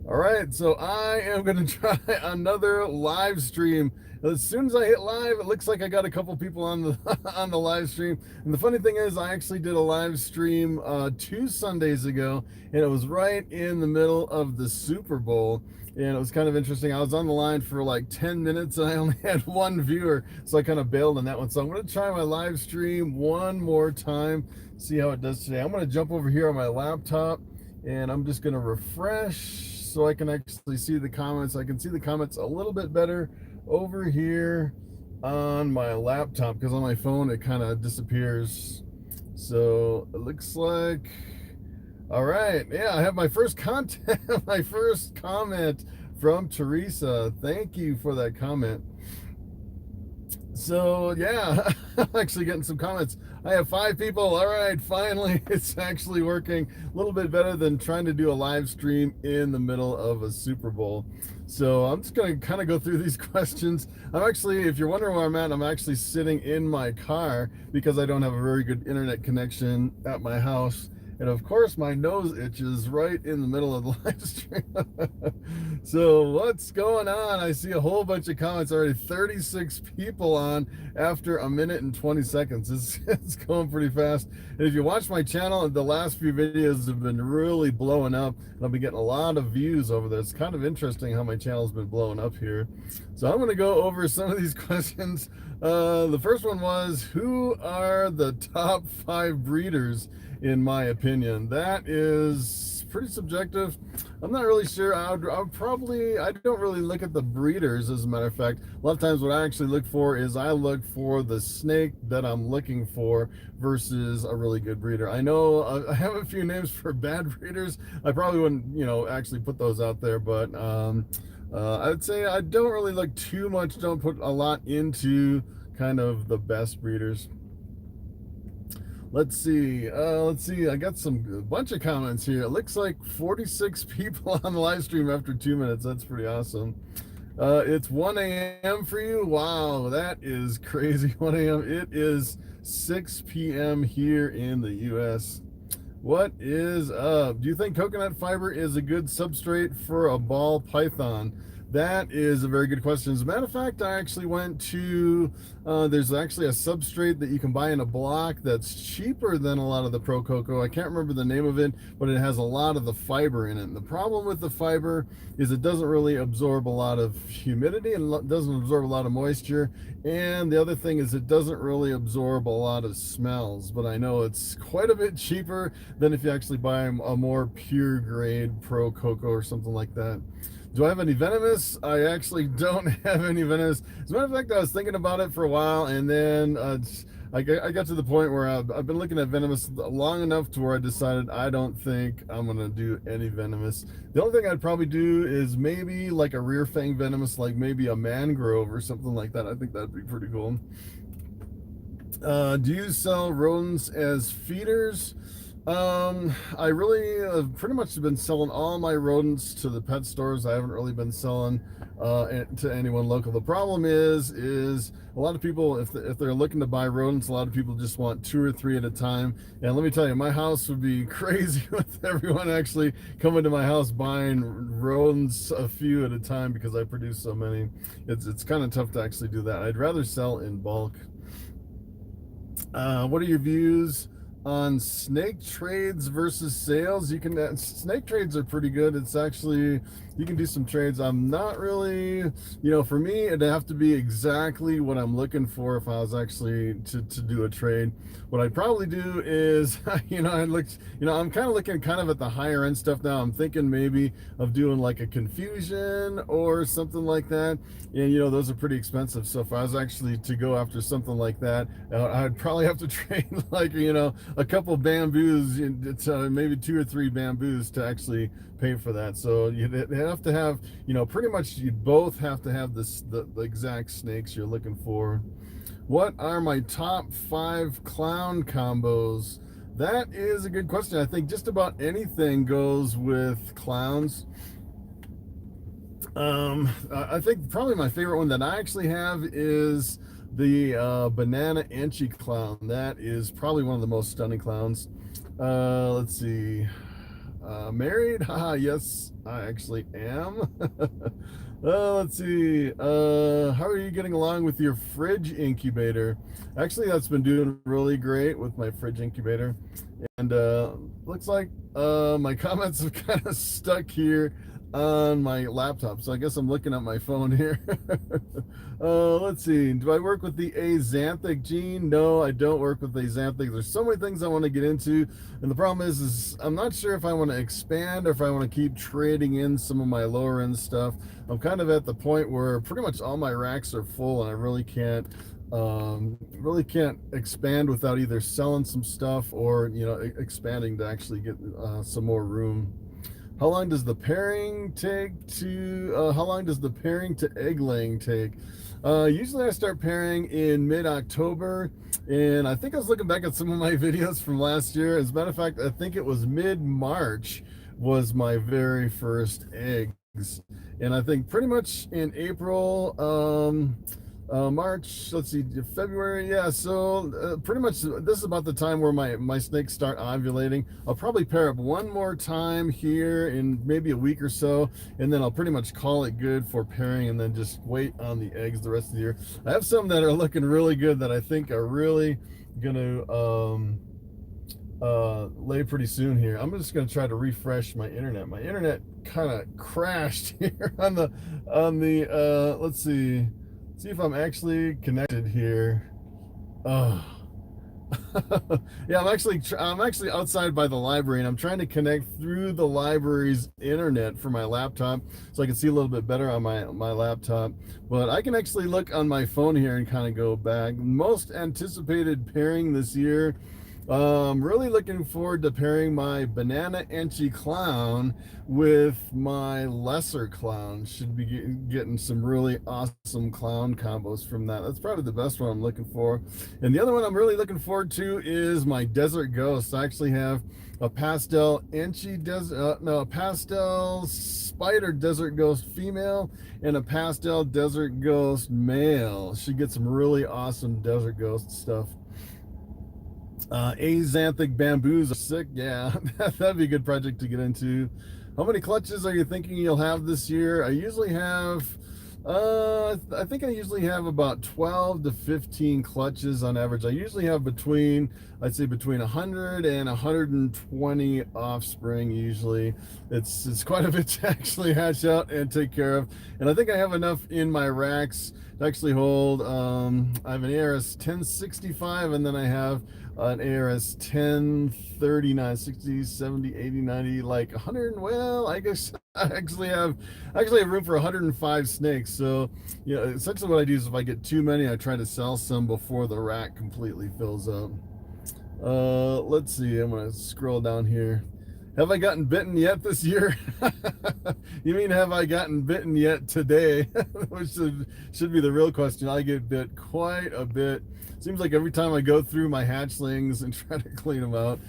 All right, so I am going to try another live stream. As soon as I hit live, it looks like I got a couple people on the on the live stream. And the funny thing is, I actually did a live stream 2 Sundays ago, and it was right in the middle of the Super Bowl. And it was kind of interesting. I was on the line for like 10 minutes, and I only had one viewer, so I kind of bailed on that one. So I'm going to try my live stream one more time, see how it does today. I'm going to jump over here on my laptop, and I'm just going to refresh so I can actually see the comments. I can see the comments a little bit better over here on my laptop, because on my phone it kind of disappears. So it looks like, all right, yeah, I have my first content, my first comment from Teresa. Thank you for that comment. So yeah, I'm actually getting some comments. I have 5 people. All right, finally, it's actually working a little bit better than trying to do a live stream in the middle of a Super Bowl. So I'm just going to kind of go through these questions. I'm actually, if you're wondering where I'm at, I'm actually sitting in my car because I don't have a very good internet connection at my house. And of course, my nose itches right in the middle of the live stream. So what's going on? I see a whole bunch of comments already. 36 people on after a minute and 20 seconds. It's going pretty fast. And if you watch my channel, the last few videos have been really blowing up. And I've been getting a lot of views over there. It's kind of interesting how my channel's been blowing up here. So I'm going to go over some of these questions. The first one was, who are the top 5 breeders? In my opinion, that is pretty subjective. I'm not really sure. I don't really look at the breeders. As a matter of fact, a lot of times what I actually look for is I look for the snake that I'm looking for versus a really good breeder. I know I have a few names for bad breeders. I probably wouldn't, actually put those out there, but I would say I don't really look too much, don't put a lot into kind of the best breeders. Let's see. I got a bunch of comments here. It looks like 46 people on the live stream after 2 minutes. That's pretty awesome. It's 1 a.m. for you. Wow, that is crazy. 1 a.m. It is 6 p.m. here in the U.S. What is up? Do you think coconut fiber is a good substrate for a ball python? That is a very good question. As a matter of fact, I actually went to, there's actually a substrate that you can buy in a block that's cheaper than a lot of the Pro Coco. I can't remember the name of it, but it has a lot of the fiber in it. And the problem with the fiber is it doesn't really absorb a lot of humidity and doesn't absorb a lot of moisture. And the other thing is it doesn't really absorb a lot of smells, but I know it's quite a bit cheaper than if you actually buy a more pure grade Pro Coco or something like that. Do I have any venomous? I actually don't have any venomous. As a matter of fact, I was thinking about it for a while, and then I got to the point where I've been looking at venomous long enough to where I decided I don't think I'm going to do any venomous. The only thing I'd probably do is maybe like a rear fang venomous, like maybe a mangrove or something like that. I think that'd be pretty cool. Do you sell rodents as feeders? I really pretty much been selling all my rodents to the pet stores. I haven't really been selling to anyone local. The problem is a lot of people, if they're looking to buy rodents, a lot of people just want 2 or 3 at a time. And let me tell you, my house would be crazy with everyone actually coming to my house buying rodents a few at a time because I produce so many. It's kind of tough to actually do that. I'd rather sell in bulk. What are your views on snake trades versus sales? You can snake trades are pretty good. It's actually, you can do some trades. I'm not really, for me it'd have to be exactly what I'm looking for if I was actually to do a trade. What I'd probably do is I'm kind of looking kind of at the higher end stuff now. I'm thinking maybe of doing like a Confusion or something like that, and those are pretty expensive. So if I was actually to go after something like that, I'd probably have to trade like a couple bamboos, maybe 2 or 3 bamboos to actually pay for that. So you have to have, pretty much you both have to have the exact snakes you're looking for. What are my top 5 clown combos? That is a good question. I think just about anything goes with clowns. I think probably my favorite one that I actually have is the banana Anchi clown. That is probably one of the most stunning clowns. Let's see. Married? Haha, yes, I actually am. Let's see. How are you getting along with your fridge incubator? Actually, that's been doing really great with my fridge incubator. And looks like my comments have kind of stuck here on my laptop. So I guess I'm looking at my phone here. Let's see. Do I work with the axanthic gene? No, I don't work with axanthic. There's so many things I want to get into. And the problem is I'm not sure if I want to expand or if I want to keep trading in some of my lower end stuff. I'm kind of at the point where pretty much all my racks are full and I really can't expand without either selling some stuff or expanding to actually get some more room. How long does the pairing to egg laying take? Usually I start pairing in mid-October, and I think I was looking back at some of my videos from last year. As a matter of fact, I think it was mid-March was my very first eggs, and I think pretty much in April, March, let's see, February, yeah, so pretty much this is about the time where my snakes start ovulating. I'll probably pair up one more time here in maybe a week or so, and then I'll pretty much call it good for pairing and then just wait on the eggs the rest of the year. I have some that are looking really good that I think are really gonna lay pretty soon here. I'm just gonna try to refresh my internet. My internet kind of crashed here on the let's see if I'm actually connected here. Oh. Yeah, I'm actually outside by the library, and I'm trying to connect through the library's internet for my laptop so I can see a little bit better on my laptop. But I can actually look on my phone here and kind of go back. Most anticipated pairing this year. Really looking forward to pairing my banana enchi clown with my lesser clown. Should be getting some really awesome clown combos from that. That's probably the best one I'm looking for. And the other one I'm really looking forward to is my desert ghost. I actually have a pastel enchi a pastel spider desert ghost female and a pastel desert ghost male. Should get some really awesome desert ghost stuff. Axanthic bamboos are sick. Yeah, that'd be a good project to get into. How many clutches are you thinking you'll have this year? I usually have I think I usually have about 12 to 15 clutches on average. I usually have I'd say between 100 and 120 offspring usually. It's quite a bit to actually hatch out and take care of. And I think I have enough in my racks to actually hold. I have an ARS 1065, and then I have an ARS 1039, 60, 70, 80, 90, like 100. Well, I guess I actually have room for 105 snakes. So, essentially what I do is if I get too many, I try to sell some before the rack completely fills up. Let's see. I'm gonna scroll down here. Have I gotten bitten yet this year? You mean have I gotten bitten yet today? Which should be the real question. I get bit quite a bit. Seems like every time I go through my hatchlings and try to clean them out.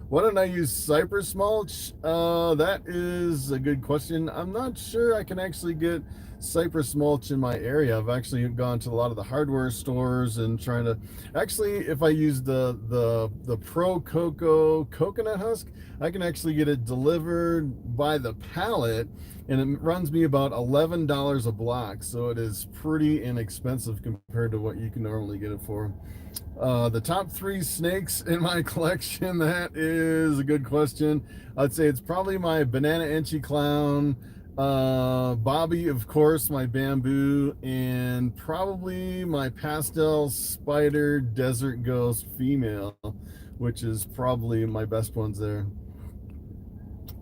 Why don't I use cypress mulch? That is a good question. I'm not sure I can actually get cypress mulch in my area. I've actually gone to a lot of the hardware stores and trying to if I use the Pro Coco coconut husk, I can actually get it delivered by the pallet, and it runs me about $11 a block, so it is pretty inexpensive compared to what you can normally get it for. The top 3 snakes in my collection, that is a good question. I'd say it's probably my banana enchi clown, Bobby, of course, my bamboo, and probably my pastel spider desert ghost female, which is probably my best ones there.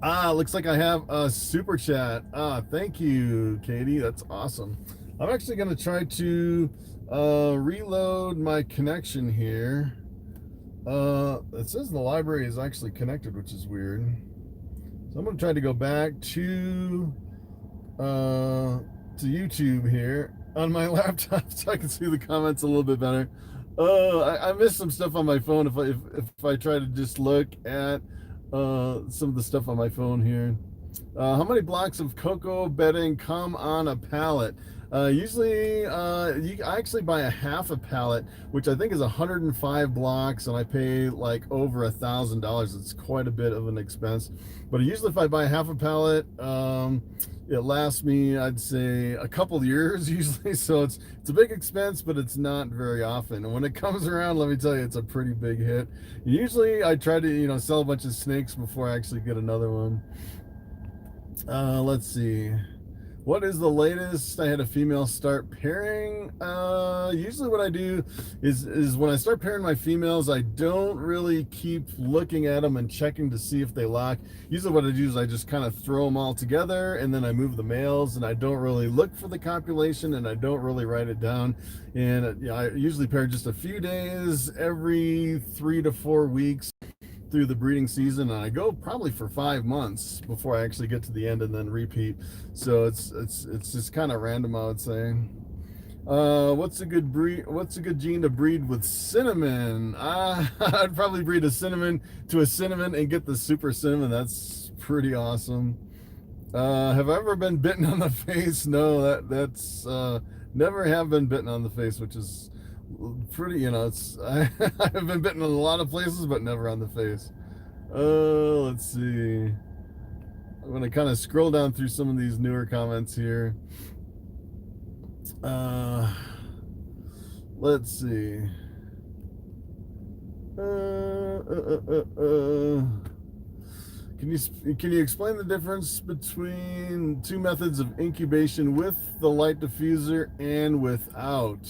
Looks like I have a super chat. Thank you, Katie. That's awesome. I'm actually going to try to reload my connection here. It says the library is actually connected, which is weird. So I'm going to try to go back to YouTube here on my laptop so I can see the comments a little bit better. I missed some stuff on my phone if I try to just look at some of the stuff on my phone here. How many blocks of cocoa bedding come on a pallet? Usually, I actually buy a half a pallet, which I think is 105 blocks, and I pay like over $1,000. It's quite a bit of an expense. But usually, if I buy half a pallet, it lasts me, I'd say, a couple years usually. So it's a big expense, but it's not very often. And when it comes around, let me tell you, it's a pretty big hit. Usually, I try to sell a bunch of snakes before I actually get another one. Let's see. What is the latest? I had a female start pairing. Usually what I do is when I start pairing my females, I don't really keep looking at them and checking to see if they lock. Usually what I do is I just kind of throw them all together, and then I move the males, and I don't really look for the copulation, and I don't really write it down. And I usually pair just a few days every 3 to 4 weeks through the breeding season, and I go probably for 5 months before I actually get to the end and then repeat. So it's just kind of random, I would say. What's a good gene to breed with cinnamon? I'd probably breed a cinnamon to a cinnamon and get the super cinnamon. That's pretty awesome. Have I ever been bitten on the face? No, that's never have been bitten on the face, which is pretty, it's I've been bitten in a lot of places, but never on the face. Let's see. I'm gonna kind of scroll down through some of these newer comments here. Let's see. Can you explain the difference between two methods of incubation with the light diffuser and without?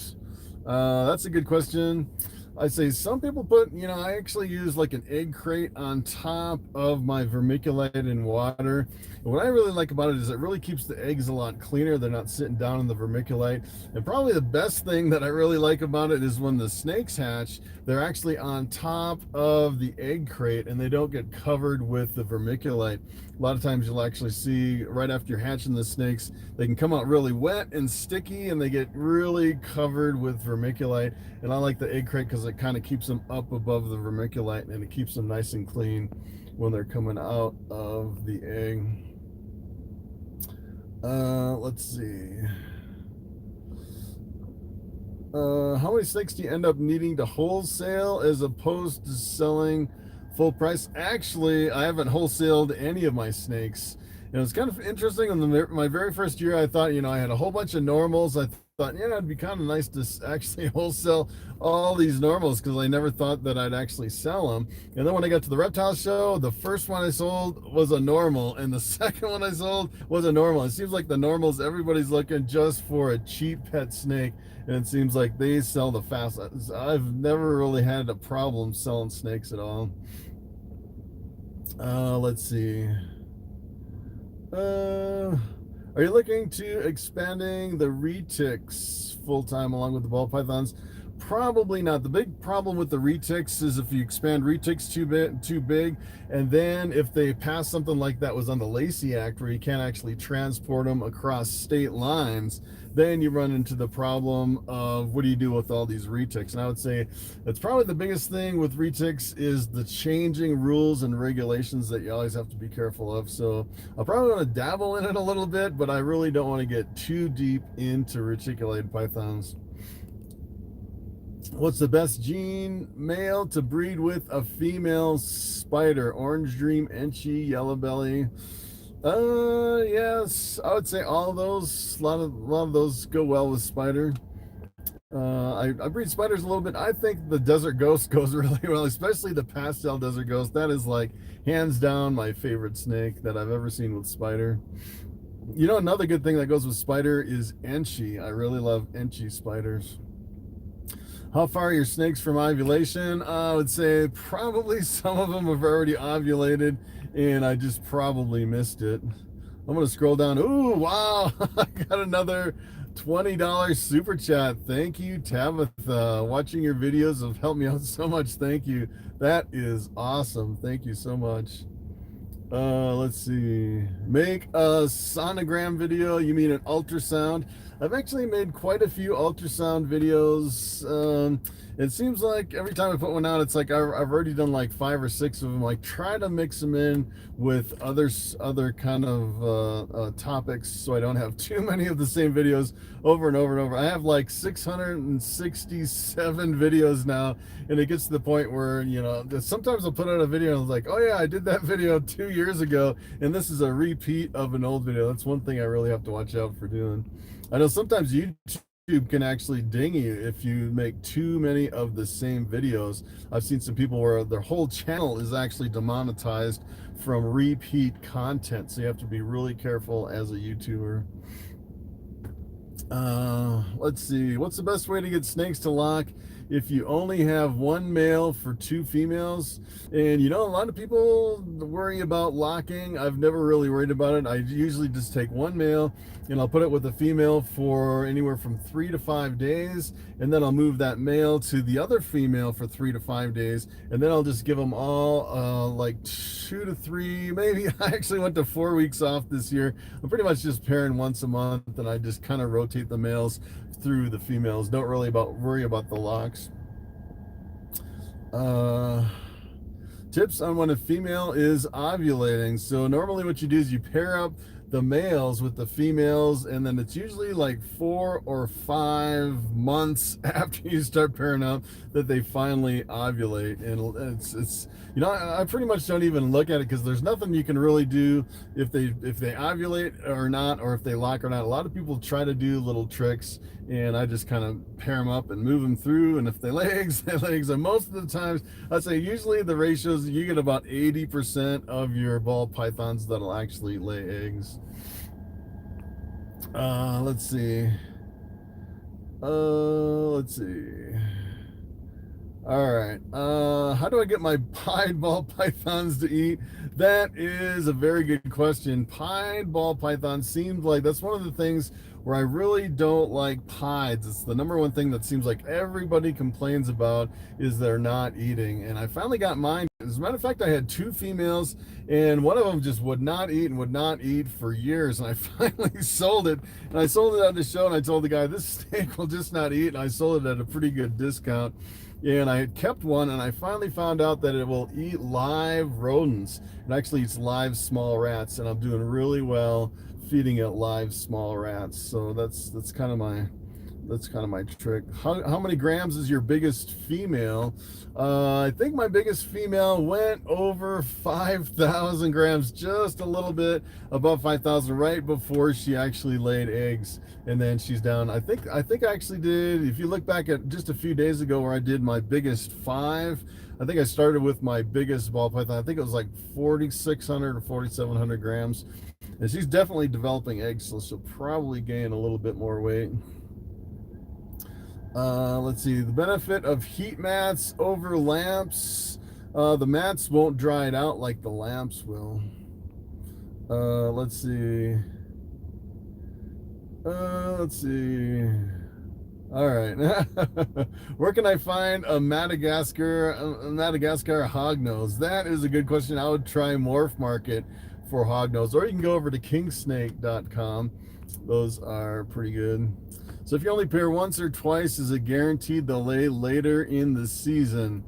That's a good question. I say some people put, I actually use like an egg crate on top of my vermiculite in water. And what I really like about it is it really keeps the eggs a lot cleaner. They're not sitting down in the vermiculite. And probably the best thing that I really like about it is when the snakes hatch, they're actually on top of the egg crate and they don't get covered with the vermiculite. A lot of times you'll actually see right after you're hatching the snakes, they can come out really wet and sticky and they get really covered with vermiculite. And I like the egg crate because it kind of keeps them up above the vermiculite and it keeps them nice and clean when they're coming out of the egg. Let's see. How many snakes do you end up needing to wholesale as opposed to selling full price? Actually, I haven't wholesaled any of my snakes. And it's kind of interesting. In my very first year, I thought, I had a whole bunch of normals. I thought, it'd be kind of nice to actually wholesale all these normals because I never thought that I'd actually sell them. And then when I got to the reptile show, the first one I sold was a normal, and the second one I sold was a normal. It seems like the normals, everybody's looking just for a cheap pet snake, and it seems like they sell the fastest. I've never really had a problem selling snakes at all. Let's see. Are you looking to expanding the retics full-time along with the ball pythons? Probably not. The big problem with the retics is if you expand retics too big, and then if they pass something like that was on the Lacey Act where you can't actually transport them across state lines, then you run into the problem of what do you do with all these retics. And I would say that's probably the biggest thing with retics is the changing rules and regulations that you always have to be careful of. So I'll probably want to dabble in it a little bit, but I really don't want to get too deep into reticulated pythons. What's the best gene male to breed with a female spider? Orange Dream, Enchi, Yellow Belly. Yes, I would say all of those. A lot of those go well with spider. I breed spiders a little bit. I think the Desert Ghost goes really well, especially the pastel Desert Ghost. That is like hands down my favorite snake that I've ever seen with spider. Another good thing that goes with spider is Enchi. I really love Enchi spiders. How far are your snakes from ovulation? I would say probably some of them have already ovulated and I just probably missed it. I'm going to scroll down. Ooh, wow. I got another $20 super chat. Thank you, Tabitha. Watching your videos have helped me out so much. Thank you. That is awesome. Thank you so much. Let's see. Make a sonogram video. You mean an ultrasound? I've actually made quite a few ultrasound videos. It seems like every time I put one out, it's like I've already done like 5 or 6 of them. Like try to mix them in with other kind of topics, so I don't have too many of the same videos over and over and over. I have like 667 videos now, and it gets to the point where, you know, sometimes I'll put out a video and it's like, oh yeah, I did that video 2 years ago, and this is a repeat of an old video. That's one thing I really have to watch out for doing. I know sometimes YouTube can actually ding you if you make too many of the same videos. I've seen some people where their whole channel is actually demonetized from repeat content, so you have to be really careful as a YouTuber. Let's see. What's the best way to get snakes to lock if you only have one male for 2 females? And you know, a lot of people worry about locking. I've never really worried about it. I usually just take one male and I'll put it with a female for anywhere from 3 to 5 days, and then I'll move that male to the other female for 3 to 5 days, and then I'll just give them all like 2 to 3, maybe. I actually went to 4 weeks off this year. I'm pretty much just pairing once a month, and I just kind of rotate the males through the females. Don't really worry about the locks. Tips on when a female is ovulating. So normally what you do is you pair up the males with the females, and then it's usually like 4 or 5 months after you start pairing up that they finally ovulate. And it's you know, I pretty much don't even look at it, because there's nothing you can really do if they ovulate or not, or if they lock or not. A lot of people try to do little tricks, and I just kind of pair them up and move them through, and if they lay eggs, they lay eggs. And most of the times, I'd say usually the ratios, you get about 80% of your ball pythons that'll actually lay eggs. Let's see. Let's see. All right. How do I get my pied ball pythons to eat? That is a very good question. Pied ball python seems like that's one of the things where I really don't like pieds. It's the number one thing that seems like everybody complains about, is they're not eating. And I finally got mine. As a matter of fact, I had 2 females, and one of them just would not eat and would not eat for years. And I finally sold it. And I sold it on the show, and I told the guy, this snake will just not eat. And I sold it at a pretty good discount. And I had kept one, and I finally found out that it will eat live rodents. It actually eats live small rats, and I'm doing really well feeding it live small rats. So that's kind of my trick. How many grams is your biggest female? I think my biggest female went over 5,000 grams, just a little bit above 5,000, right before she actually laid eggs, and then she's down. I think I actually did, if you look back at just a few days ago where I did my biggest 5, I think I started with my biggest ball python. I think it was like 4,600 or 4,700 grams, and she's definitely developing eggs, so she'll probably gain a little bit more weight. Let's see, the benefit of heat mats over lamps. The mats won't dry it out like the lamps will. Let's see. All right. Where can I find a Madagascar hognose? That is a good question. I would try Morphmarket for hognose, or you can go over to kingsnake.com. Those are pretty good. So if you only pair once or twice, is it guaranteed they'll lay later in the season?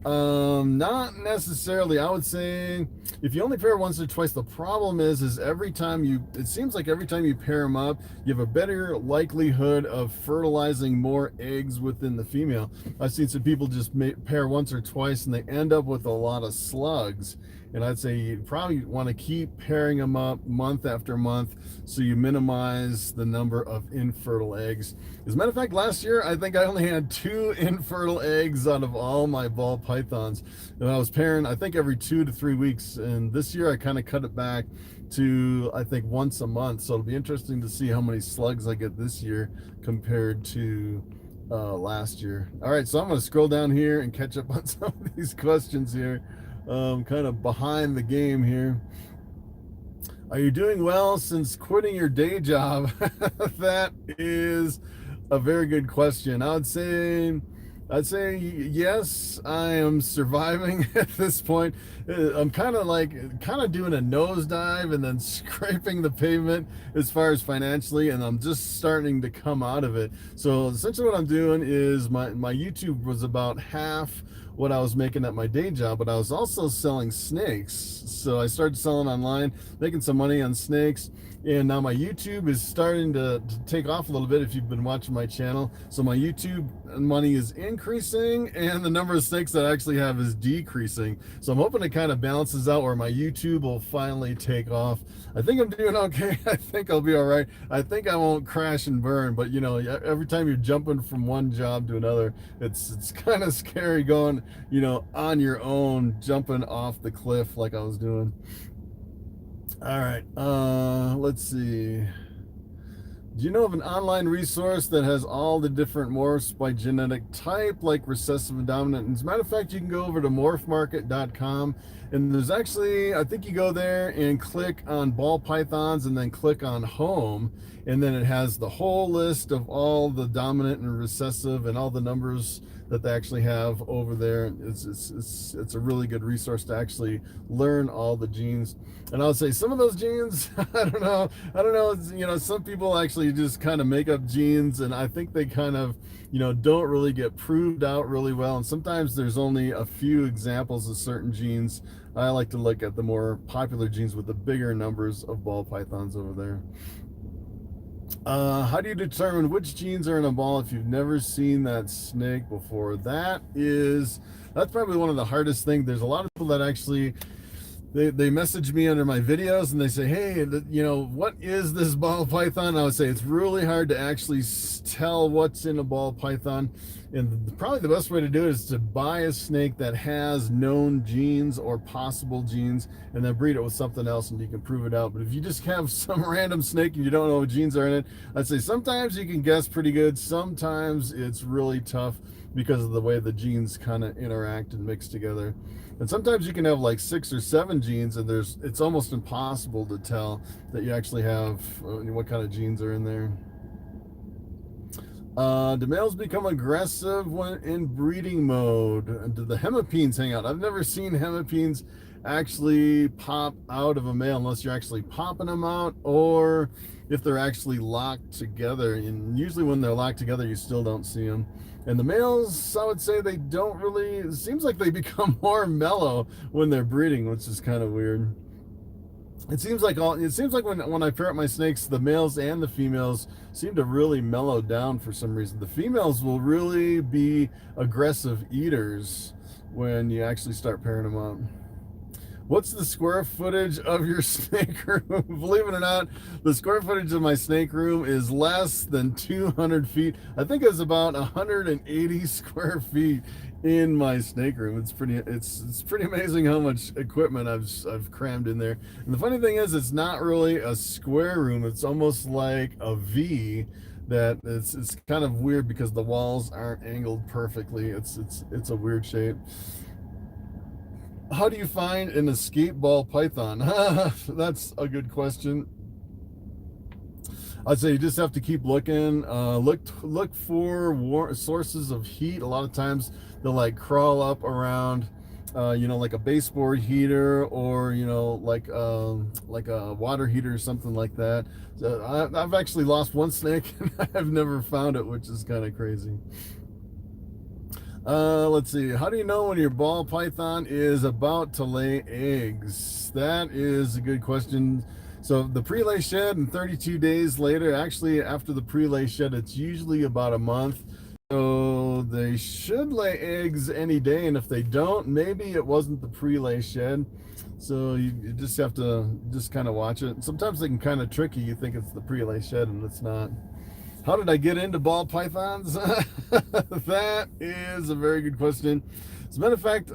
Not necessarily. I would say if you only pair once or twice, the problem is every time it seems like every time you pair them up, you have a better likelihood of fertilizing more eggs within the female. I've seen some people just pair once or twice, and they end up with a lot of slugs. And I'd say you probably want to keep pairing them up month after month, so you minimize the number of infertile eggs. As a matter of fact, last year, I think I only had 2 infertile eggs out of all my ball pythons. And I was pairing, I think, every 2 to 3 weeks. And this year, I kind of cut it back to, I think, once a month. So it'll be interesting to see how many slugs I get this year compared to last year. All right, so I'm going to scroll down here and catch up on some of these questions here. Kind of behind the game here. Are you doing well since quitting your day job? That is a very good question. I would say I'd say yes, I am surviving at this point. I'm kind of doing a nosedive and then scraping the pavement as far as financially, and I'm just starting to come out of it. So essentially what I'm doing is my YouTube was about half what I was making at my day job, but I was also selling snakes. So I started selling online, making some money on snakes. And now my YouTube is starting to take off a little bit if you've been watching my channel. So my YouTube money is increasing and the number of snakes that I actually have is decreasing. So I'm hoping it kind of balances out where my YouTube will finally take off. I think I'm doing okay. I think I'll be all right. I think I won't crash and burn, but you know, every time you're jumping from one job to another, it's kind of scary going, you know, on your own, jumping off the cliff like I was doing. All right, let's see. Do you know of an online resource that has all the different morphs by genetic type, like recessive and dominant? And as a matter of fact, you can go over to morphmarket.com, and there's actually, I think you go there and click on ball pythons and then click on home, and then it has the whole list of all the dominant and recessive and all the numbers that they actually have over there. It's a really good resource to actually learn all the genes. And I'll say some of those genes, I don't know, you know, some people actually just kind of make up genes, and I think they kind of, you know, don't really get proved out really well. And sometimes there's only a few examples of certain genes. I like to look at the more popular genes with the bigger numbers of ball pythons over there. How do you determine which genes are in a ball if you've never seen that snake before? That's probably one of the hardest things. There's a lot of people that actually they message me under my videos and they say, hey, you know, what is this ball python? I would say it's really hard to actually tell what's in a ball python. And probably the best way to do it is to buy a snake that has known genes or possible genes and then breed it with something else and you can prove it out. But if you just have some random snake and you don't know what genes are in it, I'd say sometimes you can guess pretty good. Sometimes it's really tough because of the way the genes kind of interact and mix together. And sometimes you can have like 6 or 7 genes and it's almost impossible to tell that you actually have what kind of genes are in there. Do males become aggressive when in breeding mode? Do the hemipenes hang out? I've never seen hemipenes actually pop out of a male unless you're actually popping them out or if they're actually locked together. And usually when they're locked together, you still don't see them. And the males, I would say they don't really, it seems like they become more mellow when they're breeding, which is kind of weird. It seems like when I pair up my snakes, the males and the females seem to really mellow down for some reason. The females will really be aggressive eaters when you actually start pairing them up. What's the square footage of your snake room? Believe it or not, the square footage of my snake room is less than 200 feet. I think it's about 180 square feet in my snake room. It's pretty amazing how much equipment I've crammed in there. And the funny thing is, it's not really a square room. It's almost like a V. That it's kind of weird because the walls aren't angled perfectly. It's a weird shape. How do you find an escape ball python? That's a good question. I'd say you just have to keep looking. Look for sources of heat. A lot of times they'll like crawl up around, you know, like a baseboard heater or you know like a water heater or something like that. So I've actually lost one snake and I've never found it, which is kind of crazy. Let's see. How do you know when your ball python is about to lay eggs? That is a good question. So the pre-lay shed and 32 days later, actually after the pre-lay shed, it's usually about a month. So they should lay eggs any day. And if they don't, maybe it wasn't the pre-lay shed. So you just have to just kind of watch it. Sometimes they can kind of trick you. You think it's the pre-lay shed and it's not. How did I get into ball pythons? That is a very good question. As a matter of fact,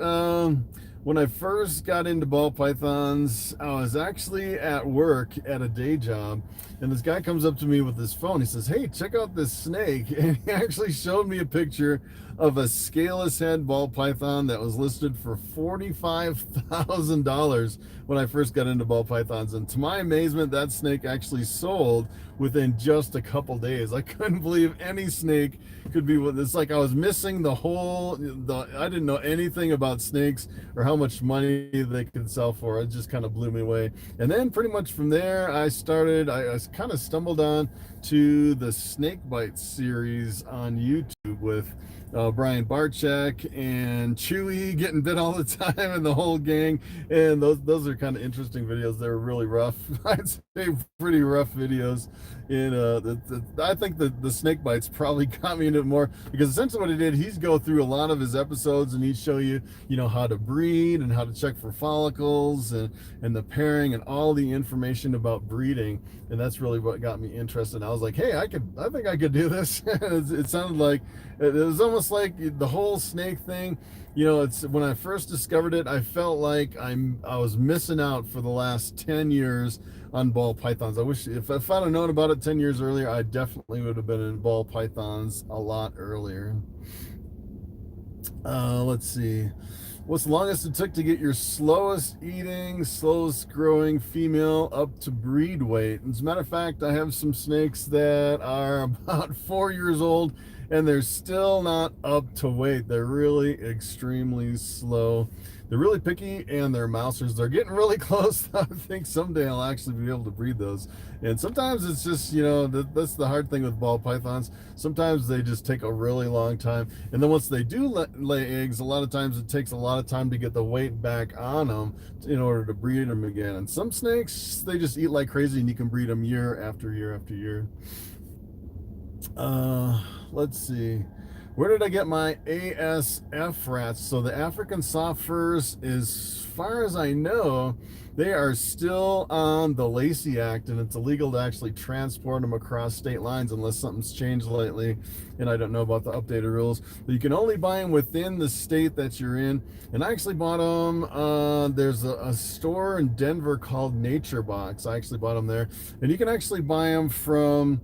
when I first got into ball pythons, I was actually at work at a day job, and this guy comes up to me with his phone. He says, hey, check out this snake. And he actually showed me a picture of a scaleless head ball python that was listed for $45,000 when I first got into ball pythons. And to my amazement, that snake actually sold within just a couple days. I couldn't believe any snake could be what it's like. I was missing I didn't know anything about snakes or how much money they could sell for. It just kind of blew me away. And then pretty much from there, I kind of stumbled on to the snake bite series on YouTube with Brian Barczyk and Chewy getting bit all the time and the whole gang. And those are kind of interesting videos. They're really rough. I'd say pretty rough videos. And I think the snake bites probably got me into it more, because essentially what he did, he's go through a lot of his episodes and he'd show you, how to breed and how to check for follicles and the pairing and all the information about breeding. And that's really what got me interested. I was like, hey, I think I could do this. It sounded like, it was almost like the whole snake thing. It's when I first discovered it, I felt like I was missing out for the last 10 years on ball pythons. I wish if I'd have known about it 10 years earlier, I definitely would have been in ball pythons a lot earlier. Let's see. What's the longest it took to get your slowest eating, slowest growing female up to breed weight? As a matter of fact, I have some snakes that are about 4 years old and they're still not up to weight. They're really extremely slow. They're really picky and they're mousers. They're getting really close. I think someday I'll actually be able to breed those. And sometimes it's just, that's the hard thing with ball pythons. Sometimes they just take a really long time. And then once they do lay eggs, a lot of times it takes a lot of time to get the weight back on them in order to breed them again. And some snakes, they just eat like crazy and you can breed them year after year after year. Let's see. Where did I get my ASF rats? So the African soft furs, as far as I know, they are still on the Lacey Act, and it's illegal to actually transport them across state lines unless something's changed lately, and I don't know about the updated rules. But you can only buy them within the state that you're in, and I actually bought them, there's a store in Denver called Nature Box. I actually bought them there, and you can actually buy them from...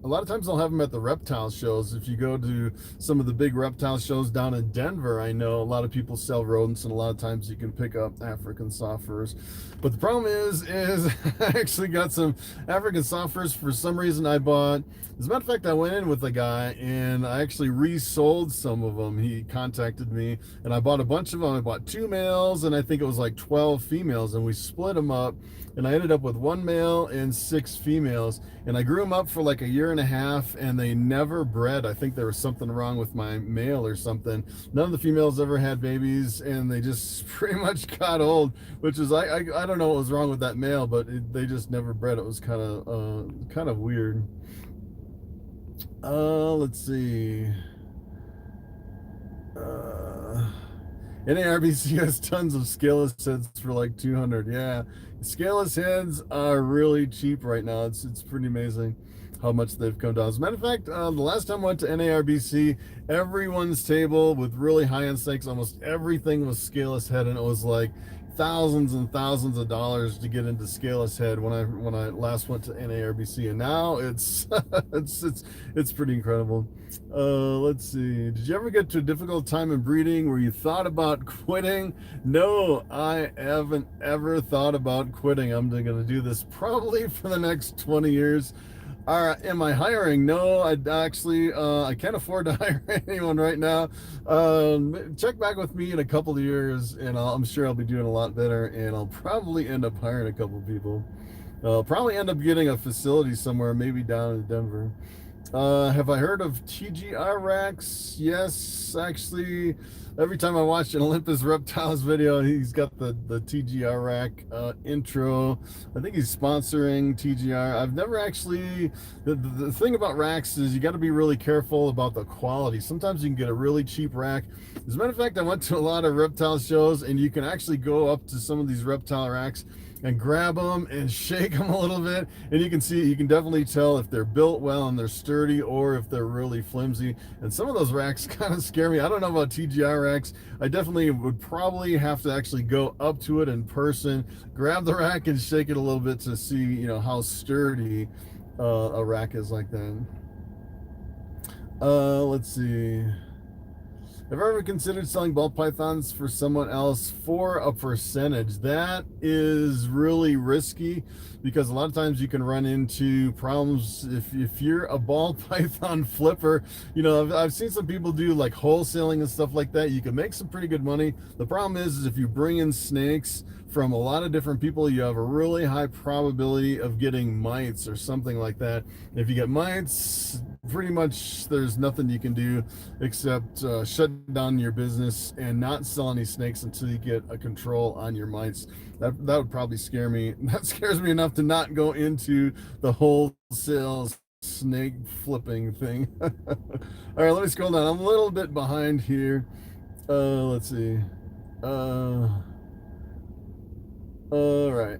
a lot of times they'll have them at the reptile shows. If you go to some of the big reptile shows down in Denver, I know a lot of people sell rodents, and a lot of times you can pick up African soft furs. But the problem is I actually got some African soft furs for some reason I bought. As a matter of fact, I went in with a guy and I actually resold some of them. He contacted me and I bought a bunch of them. I bought 2 males and I think it was like 12 females, and we split them up. And I ended up with 1 male and 6 females. And I grew them up for like a year and a half, and they never bred. I think there was something wrong with my male or something. None of the females ever had babies, and they just pretty much got old, which is, I don't know what was wrong with that male, but they just never bred. It was kind of weird. Let's see. NARBC has tons of scaleless heads for like 200. Yeah, scaleless heads are really cheap right now. It's pretty amazing how much they've come down. As a matter of fact, the last time I went to NARBC, everyone's table with really high-end snakes, almost everything was scaleless head, and it was like thousands and thousands of dollars to get into scaleless head when I last went to NARBC, and now it's it's pretty incredible. Let's see. Did you ever get to a difficult time in breeding where you thought about quitting? No, I haven't ever thought about quitting. I'm going to do this probably for the next 20 years. Am I hiring? No, I can't afford to hire anyone right now. Check back with me in a couple of years, and I'm sure I'll be doing a lot better, and I'll probably end up hiring a couple of people. I'll probably end up getting a facility somewhere, maybe down in Denver. Have I heard of TGR racks? Yes, actually, every time I watch an Olympus Reptiles video, he's got the TGR rack intro. I think he's sponsoring TGR. I've never actually, the thing about racks is you got to be really careful about the quality. Sometimes you can get a really cheap rack. As a matter of fact, I went to a lot of reptile shows, and you can actually go up to some of these reptile racks and grab them and shake them a little bit, and you can definitely tell if they're built well and they're sturdy, or if they're really flimsy. And some of those racks kind of scare me. I don't know about TGR racks. I definitely would probably have to actually go up to it in person, grab the rack and shake it a little bit to see how sturdy a rack is like that. Let's see. Have you ever considered selling ball pythons for someone else for a percentage? That is really risky because a lot of times you can run into problems if you're a ball python flipper. You know, I've seen some people do like wholesaling and stuff like that. You can make some pretty good money. The problem is if you bring in snakes from a lot of different people, you have a really high probability of getting mites or something like that. If you get mites, pretty much there's nothing you can do except shut down your business and not sell any snakes until you get a control on your mites. That would probably scare me. That scares me enough to not go into the wholesale snake flipping thing. All right, let me scroll down. I'm a little bit behind here. Let's see. All right.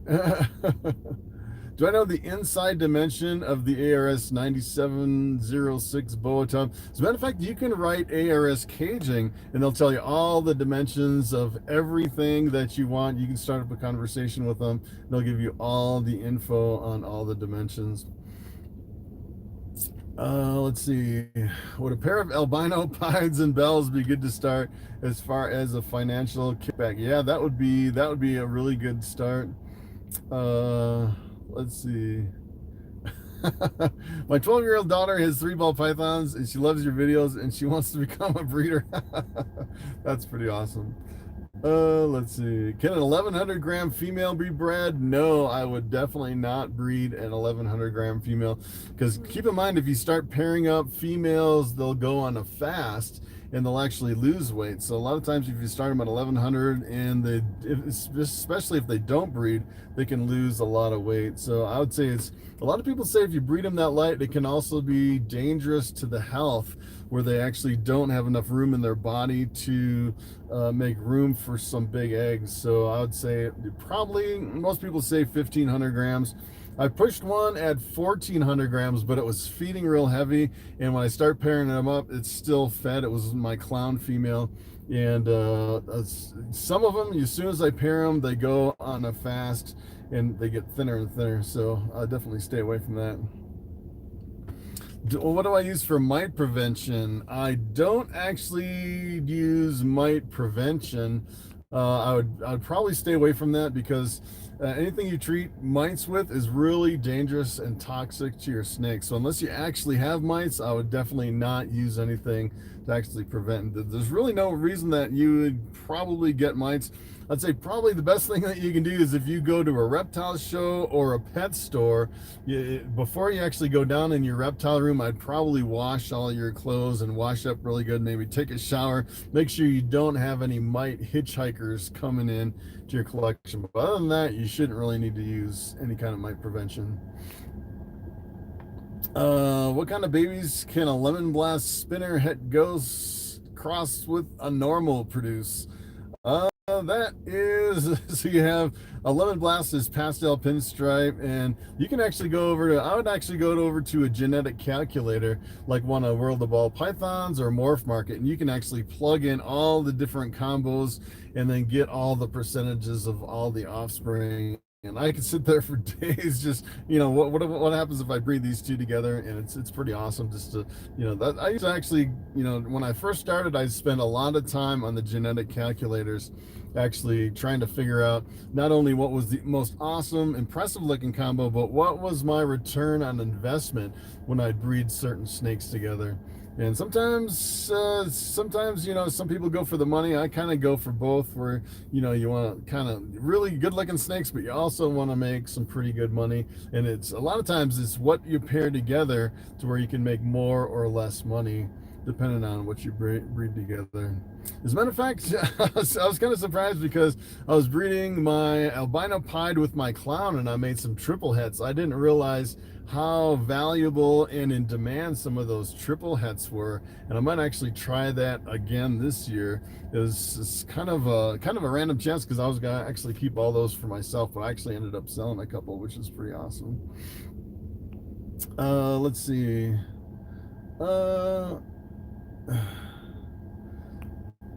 Do I know the inside dimension of the ARS 9706 boa tub? As a matter of fact, you can write ARS caging and they'll tell you all the dimensions of everything that you want. You can start up a conversation with them. They'll give you all the info on all the dimensions. Let's see. Would a pair of albino pieds and bells be good to start as far as a financial kickback? Yeah, that would be a really good start. Let's see. My 12-year-old daughter has 3 ball pythons and she loves your videos and she wants to become a breeder. That's pretty awesome. Let's see. Can an 1100 gram female be bred? No, I would definitely not breed an 1100 gram female because keep in mind if you start pairing up females, they'll go on a fast and they'll actually lose weight. So a lot of times if you start them at 1100 and especially if they don't breed, they can lose a lot of weight. So I would say a lot of people say if you breed them that light, it can also be dangerous to the health where they actually don't have enough room in their body to make room for some big eggs. So I would say probably most people say 1500 grams. I pushed one at 1400 grams, but it was feeding real heavy. And when I start pairing them up, it's still fed. It was my clown female. And some of them, as soon as I pair them, they go on a fast and they get thinner and thinner. So I'll definitely stay away from that. What do I use for mite prevention? I don't actually use mite prevention. I would probably stay away from that because anything you treat mites with is really dangerous and toxic to your snake. So unless you actually have mites, I would definitely not use anything to actually prevent. There's really no reason that you would probably get mites. I'd say probably the best thing that you can do is if you go to a reptile show or a pet store, before you actually go down in your reptile room, I'd probably wash all your clothes and wash up really good, maybe take a shower, make sure you don't have any mite hitchhikers coming in to your collection. But other than that, you shouldn't really need to use any kind of mite prevention. What kind of babies can a lemon blast spinner het ghost cross with a normal produce? That is, so you have a lemon blast is pastel pinstripe, and you can actually go over to, I would actually go over to a genetic calculator like one of World of Ball Pythons or Morphmarket, and you can actually plug in all the different combos and then get all the percentages of all the offspring. And I could sit there for days just, you know, what happens if I breed these two together, and it's pretty awesome just to, you know, that I used to actually, you know, when I first started, I spent a lot of time on the genetic calculators actually trying to figure out not only what was the most awesome, impressive looking combo, but what was my return on investment when I breed certain snakes together. And sometimes, you know, some people go for the money. I kind of go for both, where, you know, you want to kind of really good looking snakes, but you also want to make some pretty good money. And it's a lot of times it's what you pair together to where you can make more or less money depending on what you breed together. As a matter of fact, I was kind of surprised because I was breeding my albino pied with my clown and I made some triple hets. I didn't realize how valuable and in demand some of those triple hets were, and I might actually try that again this year. It's kind of a random chance because I was gonna actually keep all those for myself, but I actually ended up selling a couple, which is pretty awesome. Let's see.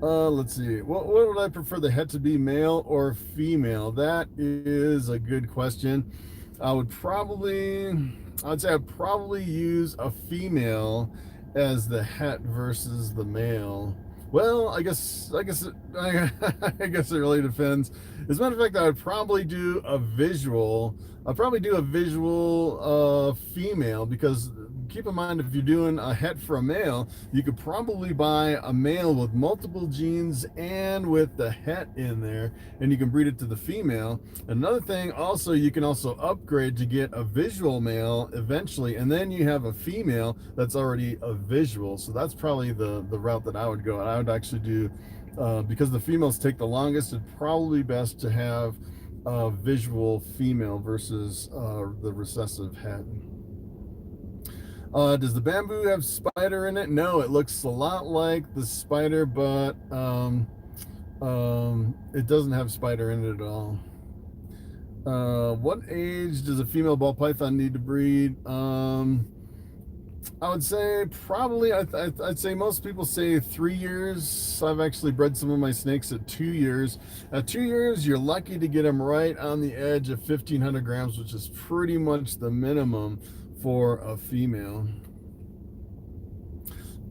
Let's see. What would I prefer the het to be, male or female? That is a good question. I'd say I'd probably use a female, as the het versus the male. Well, I guess it really depends. As a matter of fact, I would probably do a visual. I'll probably do a visual female, because keep in mind, if you're doing a het for a male, you could probably buy a male with multiple genes and with the het in there, and you can breed it to the female. Another thing, also, you can also upgrade to get a visual male eventually, and then you have a female that's already a visual. So that's probably the route that I would go. I would actually do, because the females take the longest, it's probably best to have a visual female versus the recessive het. Does the bamboo have spider in it? No, it looks a lot like the spider, but it doesn't have spider in it at all. What age does a female ball python need to breed? I would say probably, I'd say most people say 3 years. I've actually bred some of my snakes at 2 years. At 2 years, you're lucky to get them right on the edge of 1,500 grams, which is pretty much the minimum for a female.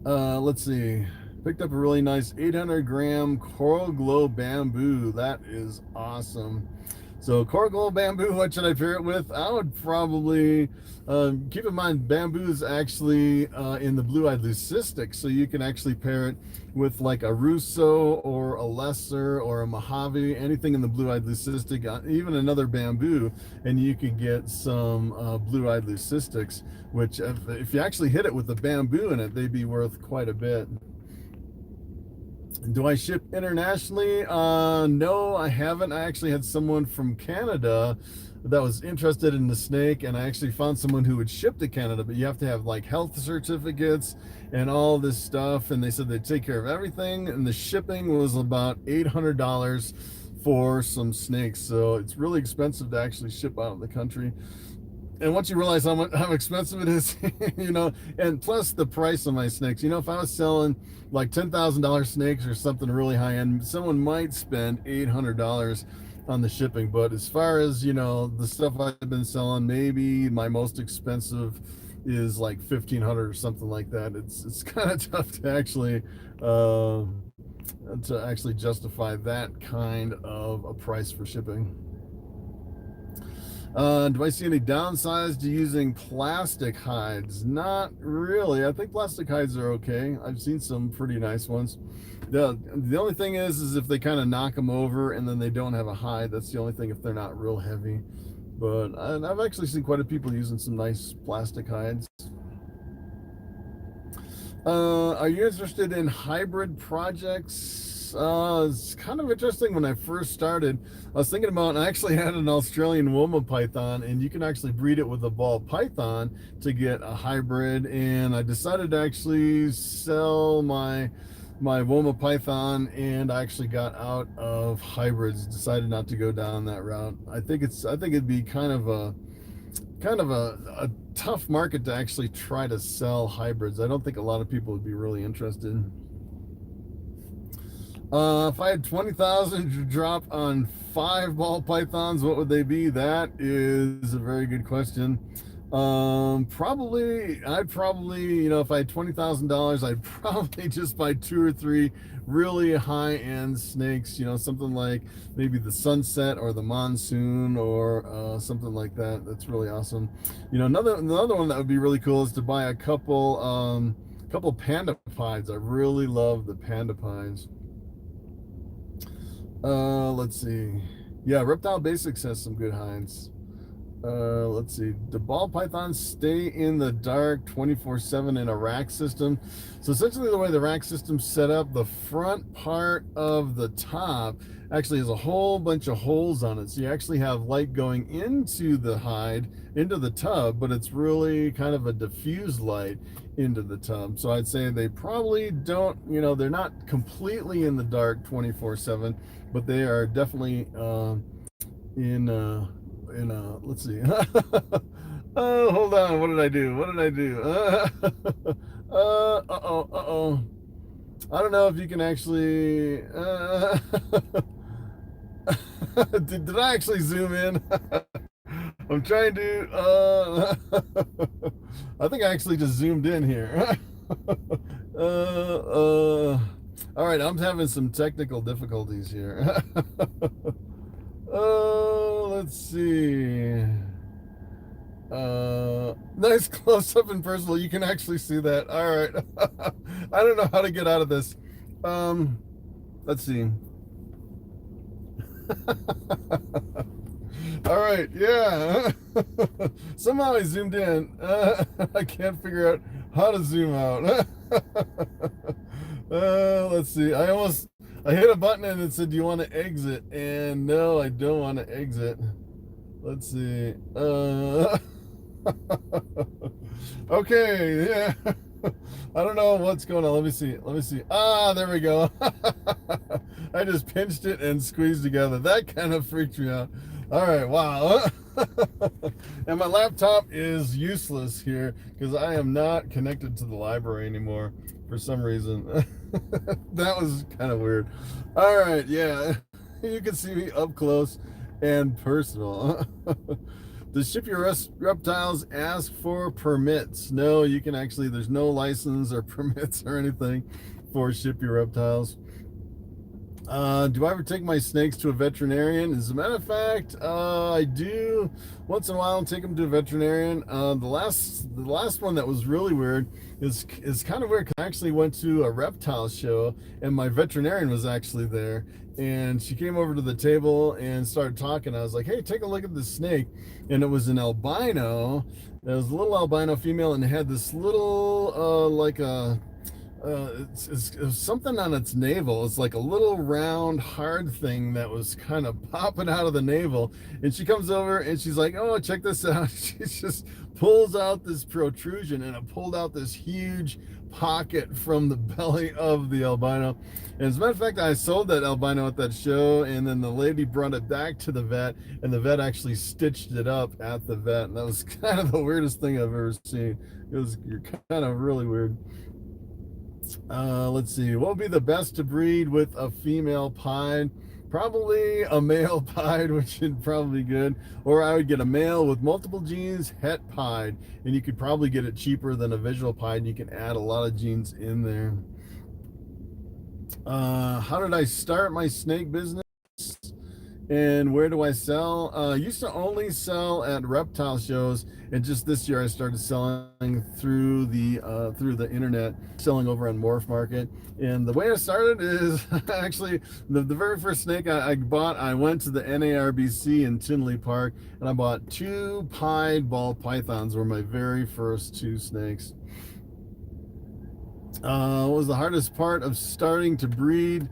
Let's see. Picked up a really nice 800-gram coral glow bamboo. That is awesome. So coral glow bamboo, what should I pair it with? I would probably keep in mind, bamboo is actually in the blue-eyed leucistic, so you can actually pair it with like a Russo or a Lesser or a Mojave, anything in the blue-eyed leucistic, even another bamboo, and you can get some blue-eyed leucistics, which if you actually hit it with the bamboo in it, they'd be worth quite a bit. Do I ship internationally? No, I haven't. I actually had someone from Canada that was interested in the snake, and I actually found someone who would ship to Canada, but you have to have like health certificates and all this stuff, and they said they'd take care of everything, and the shipping was about $800 for some snakes, so it's really expensive to actually ship out of the country. And once you realize how expensive it is, and plus the price of my snakes, if I was selling like $10,000 snakes or something really high end, someone might spend $800 on the shipping. But as far as, the stuff I've been selling, maybe my most expensive is like $1,500 or something like that. It's kind of tough to actually justify that kind of a price for shipping. Do I see any downsides to using plastic hides? Not really. I think plastic hides are okay. I've seen some pretty nice ones. The only thing is if they kind of knock them over and then they don't have a hide. That's the only thing if they're not real heavy. But I've actually seen quite a few people using some nice plastic hides. Are you interested in hybrid projects? It's kind of interesting. When I first started, I was thinking about, I actually had an Australian Woma python, and you can actually breed it with a ball python to get a hybrid, and I decided to actually sell my Woma python, and I actually got out of hybrids, decided not to go down that route. I think it'd be kind of a tough market to actually try to sell hybrids. I don't think a lot of people would be really interested. If I had 20,000 to drop on 5 ball pythons, what would they be? That is a very good question. I'd probably, if I had $20,000, I'd probably just buy 2 or 3 really high-end snakes, something like maybe the Sunset or the Monsoon or something like that. That's really awesome. Another one that would be really cool is to buy a couple panda pies. I really love the panda pies. Let's see. Yeah, Reptile Basics has some good hides. Let's see. Do ball pythons stay in the dark 24/7 in a rack system? So essentially the way the rack system's set up, the front part of the top actually has a whole bunch of holes on it. So you actually have light going into the hide, into the tub, but it's really kind of a diffused light into the tub. So I'd say they probably don't, they're not completely in the dark 24/7, but they are definitely let's see. Oh, hold on. What did I do? I don't know if you can actually did I actually zoom in? I'm trying to I think I actually just zoomed in here. All right, I'm having some technical difficulties here. Let's see. Nice close up and personal. You can actually see that. All right. I don't know how to get out of this. Let's see. All right, yeah. Somehow I zoomed in. I can't figure out how to zoom out. Let's see. I hit a button and it said, "Do you want to exit?" And no, I don't want to exit. Let's see. Okay, yeah. I don't know what's going on. Let me see. Let me see. Ah, there we go. I just pinched it and squeezed together. That kind of freaked me out. All right, wow. And my laptop is useless here because I am not connected to the library anymore for some reason. That was kind of weird. All right, yeah. You can see me up close and personal. Does Ship Your Reptiles ask for permits? No, you can actually, there's no license or permits or anything for Ship Your Reptiles. Do I ever take my snakes to a veterinarian? As a matter of fact, I do once in a while take them to a veterinarian. The last one that was really weird is kind of weird because I actually went to a reptile show and my veterinarian was actually there, and she came over to the table and started talking. I was like, "Hey, take a look at this snake," and it was an albino. It was a little albino female, and it had this little like a it's something on its navel. It's like a little round hard thing that was kind of popping out of the navel, and she comes over and she's like, "Oh, check this out." She just pulls out this protrusion, and it pulled out this huge pocket from the belly of the albino. And as a matter of fact, I sold that albino at that show, and then the lady brought it back to the vet, and the vet actually stitched it up at the vet, and that was kind of the weirdest thing I've ever seen. You're kind of really weird. Let's see. What would be the best to breed with a female pied? Probably a male pied, which would probably be good. Or I would get a male with multiple genes, het pied, and you could probably get it cheaper than a visual pied. You can add a lot of genes in there. How did I start my snake business? And where do I sell? I used to only sell at reptile shows, and just this year I started selling through the internet, selling over on Morphmarket. And the way I started is actually the very first snake I bought. I went to the NARBC in Tinley Park, and I bought 2 pied ball pythons. Were my very first 2 snakes. What was the hardest part of starting to breed?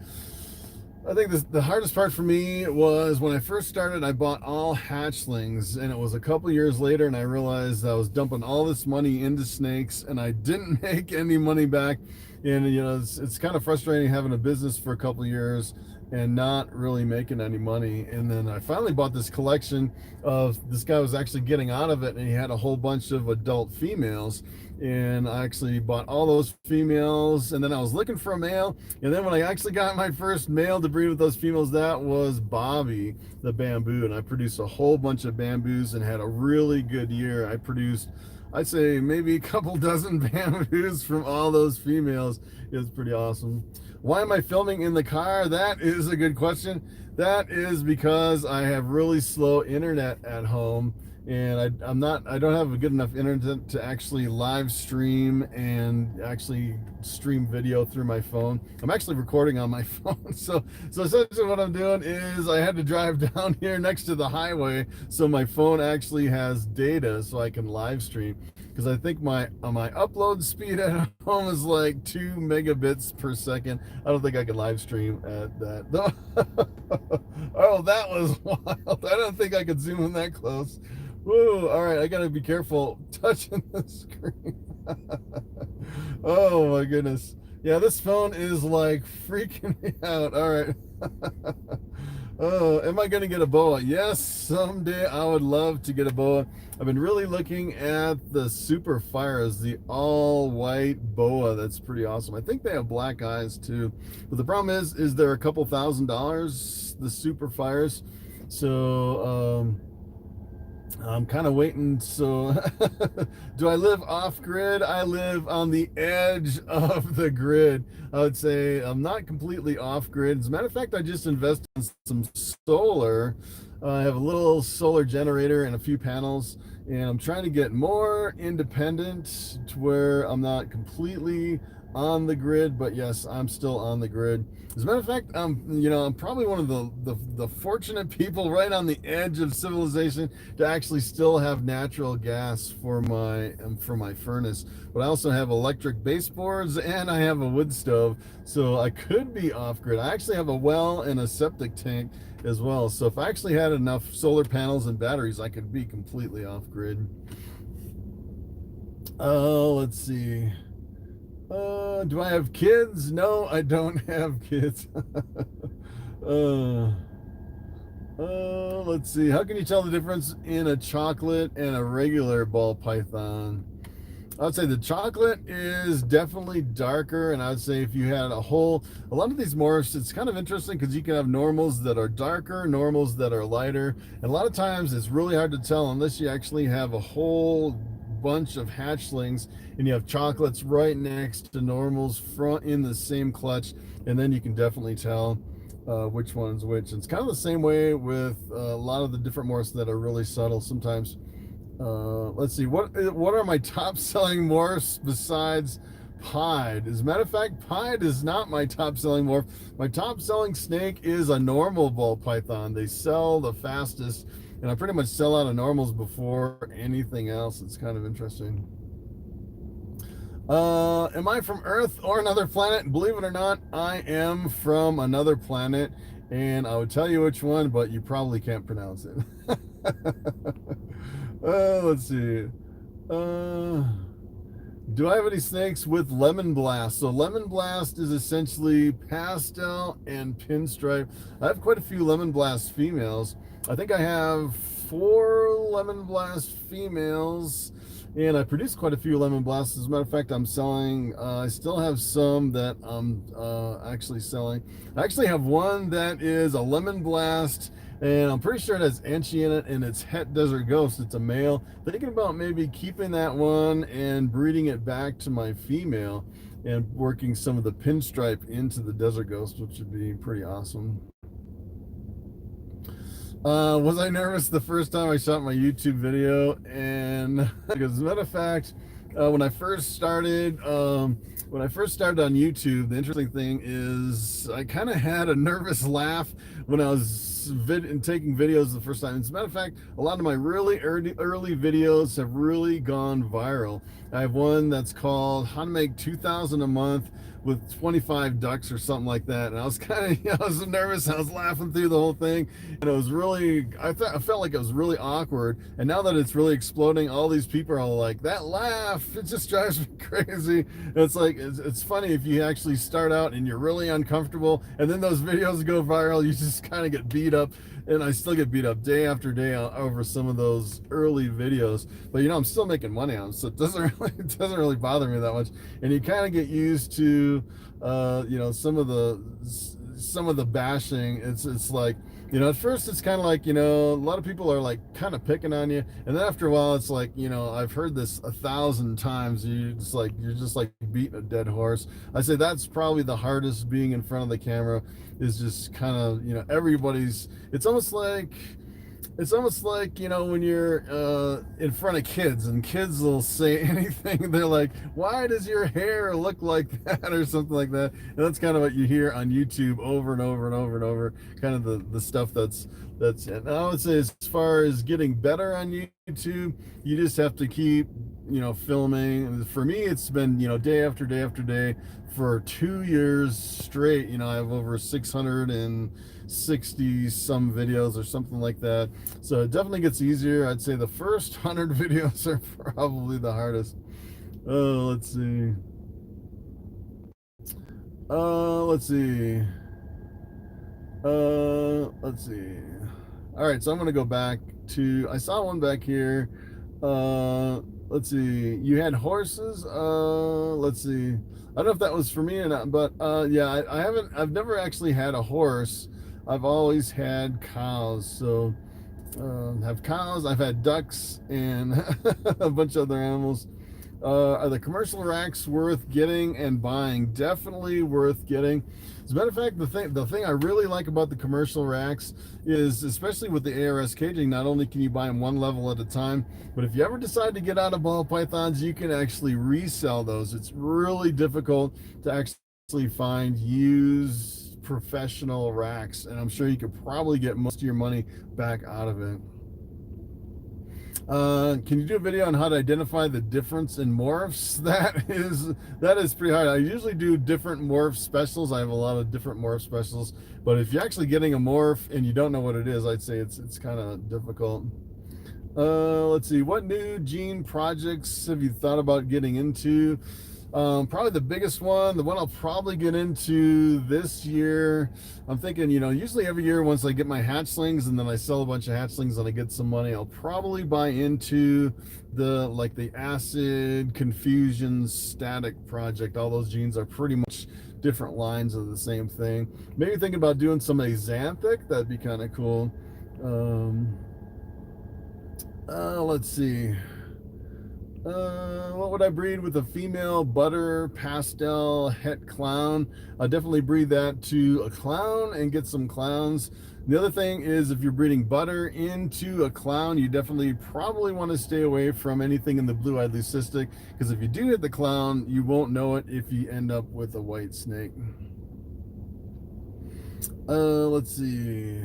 I think the hardest part for me was when I first started, I bought all hatchlings, and it was a couple years later, and I realized I was dumping all this money into snakes, and I didn't make any money back. And you know, it's kind of frustrating having a business for a couple years and not really making any money. And then I finally bought this collection of, this guy was actually getting out of it, and he had a whole bunch of adult females, and I actually bought all those females. And then I was looking for a male, and then when I actually got my first male to breed with those females, that was Bobby the bamboo, and I produced a whole bunch of bamboos and had a really good year. I produced, I'd say, maybe a couple dozen bamboos from all those females. It was pretty awesome. Why am I filming in the car? That is a good question. That is because I have really slow internet at home, and I don't have a good enough internet to actually live stream and actually stream video through my phone. I'm actually recording on my phone. So essentially what I'm doing is I had to drive down here next to the highway, so my phone actually has data so I can live stream. Because I think my upload speed at home is like 2 megabits per second. I don't think I can live stream at that. Oh, that was wild. I don't think I could zoom in that close. Whoa, all right, I gotta be careful touching the screen. Oh my goodness. Yeah, this phone is like freaking me out. All right. Oh, am I gonna get a boa? Yes, someday I would love to get a boa. I've been really looking at the Super Fires, the all white boa. That's pretty awesome. I think they have black eyes too, but the problem is they're a couple $1,000s, the Super Fires. So I'm kind of waiting. So, do I live off grid? I live on the edge of the grid. I would say I'm not completely off grid. As a matter of fact, I just invested in some solar. I have a little solar generator and a few panels, and I'm trying to get more independent to where I'm not completely on the grid, but yes, I'm still on the grid. As a matter of fact, I'm probably one of the fortunate people right on the edge of civilization to actually still have natural gas for my furnace. But I also have electric baseboards and I have a wood stove, so I could be off grid. I actually have a well and a septic tank as well. So if I actually had enough solar panels and batteries, I could be completely off grid. Let's see. Do I have kids? No, I don't have kids. uh, let's see. How can you tell the difference in a chocolate and a regular ball python? I would say the chocolate is definitely darker, and I would say if you had a lot of these morphs, it's kind of interesting because you can have normals that are darker, normals that are lighter, and a lot of times it's really hard to tell unless you actually have a whole bunch of hatchlings and you have chocolates right next to normals front in the same clutch, and then you can definitely tell which one's which. And it's kind of the same way with a lot of the different morphs that are really subtle sometimes. Let's see, what are my top selling morphs besides Pied? As a matter of fact, Pied is not my top selling morph. My top selling snake is a normal ball python. They sell the fastest, and I pretty much sell out of normals before anything else. It's kind of interesting. Am I from Earth or another planet? Believe it or not, I am from another planet, and I would tell you which one, but you probably can't pronounce it. Let's see. Do I have any snakes with lemon blast? So lemon blast is essentially pastel and pinstripe. I have quite a few lemon blast females. I think I have 4 lemon blast females, and I produce quite a few lemon blasts. As a matter of fact, I'm selling, I still have some that I'm actually selling. I actually have one that is a lemon blast, and I'm pretty sure it has Enchi in it, and it's Het Desert Ghost. It's a male. Thinking about maybe keeping that one and breeding it back to my female and working some of the pinstripe into the Desert Ghost, which would be pretty awesome. Was I nervous the first time I shot my YouTube video? And as a matter of fact, when I first started on YouTube, the interesting thing is I kind of had a nervous laugh when I was taking videos the first time. As a matter of fact, a lot of my really early videos have really gone viral. I have one that's called How to Make $2,000 a Month with 25 ducks or something like that, and I was I was nervous. I was laughing through the whole thing, and it was really, I felt like it was really awkward. And now that it's really exploding, all these people are like, that laugh, it just drives me crazy. And it's like, it's funny if you actually start out and you're really uncomfortable, and then those videos go viral, you just kind of get beat up. And I still get beat up day after day over some of those early videos, but I'm still making money on them, so it doesn't really bother me that much. And you kind of get used to some of the bashing. It's like, at first it's kind of like, a lot of people are like kind of picking on you, and then after a while it's like, I've heard this 1,000 times. You're just like beating a dead horse. I say that's probably the hardest, being in front of the camera, is just kind of, everybody's, it's almost like when you're in front of kids, and kids will say anything. They're like, why does your hair look like that, or something like that. And that's kind of what you hear on YouTube over and over and over and over, kind of the stuff that's and I would say, as far as getting better on YouTube, you just have to keep filming. For me, it's been day after day after day for 2 years straight. I have over 660 some videos or something like that, so it definitely gets easier. I'd say the first 100 videos are probably the hardest. Let's see. All right, so I'm gonna go back to, I saw one back here. Let's see, you had horses. Let's see, I don't know if that was for me or not, but yeah, I've never actually had a horse. I've always had cows. So Have cows. I've had ducks and a bunch of other animals. Are the commercial racks worth getting and buying? Definitely worth getting. As a matter of fact, the thing I really like about the commercial racks is, especially with the ARS caging, not only can you buy them one level at a time, but if you ever decide to get out of ball pythons, you can actually resell those. It's really difficult to actually find used professional racks, and I'm sure you could probably get most of your money back out of it. Can you do a video on how to identify the difference in morphs? That is pretty hard. I usually do different morph specials. I have a lot of different morph specials, but if you're actually getting a morph and you don't know what it is, I'd say it's kind of difficult. Let's see, what new gene projects have you thought about getting into? Probably the biggest one, the one I'll probably get into this year. I'm thinking, usually every year once I get my hatchlings and then I sell a bunch of hatchlings and I get some money, I'll probably buy into the acid confusion static project. All those genes are pretty much different lines of the same thing. Maybe thinking about doing some axanthic. That'd be kind of cool. Let's see. What would I breed with a female butter pastel het clown? I'll definitely breed that to a clown and get some clowns. The other thing is, if you're breeding butter into a clown, you definitely probably want to stay away from anything in the blue-eyed leucistic, because if you do hit the clown, you won't know it if you end up with a white snake. Let's see.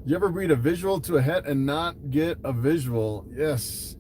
You ever breed a visual to a het and not get a visual? Yes.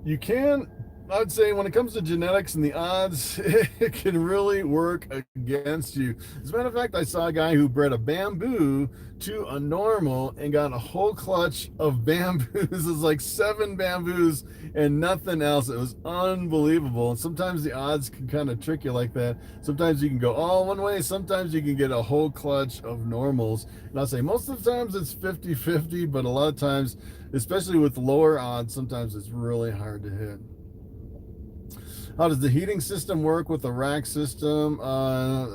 You can. I'd say when it comes to genetics and the odds, it can really work against you. As a matter of fact, I saw a guy who bred a bamboo to a normal and got a whole clutch of bamboos. It was like 7 bamboos and nothing else. It was unbelievable. And sometimes the odds can kind of trick you like that. Sometimes you can go all one way. Sometimes you can get a whole clutch of normals. And I'll say most of the times it's 50-50, but a lot of times, especially with lower odds, sometimes it's really hard to hit. How does the heating system work with the rack system?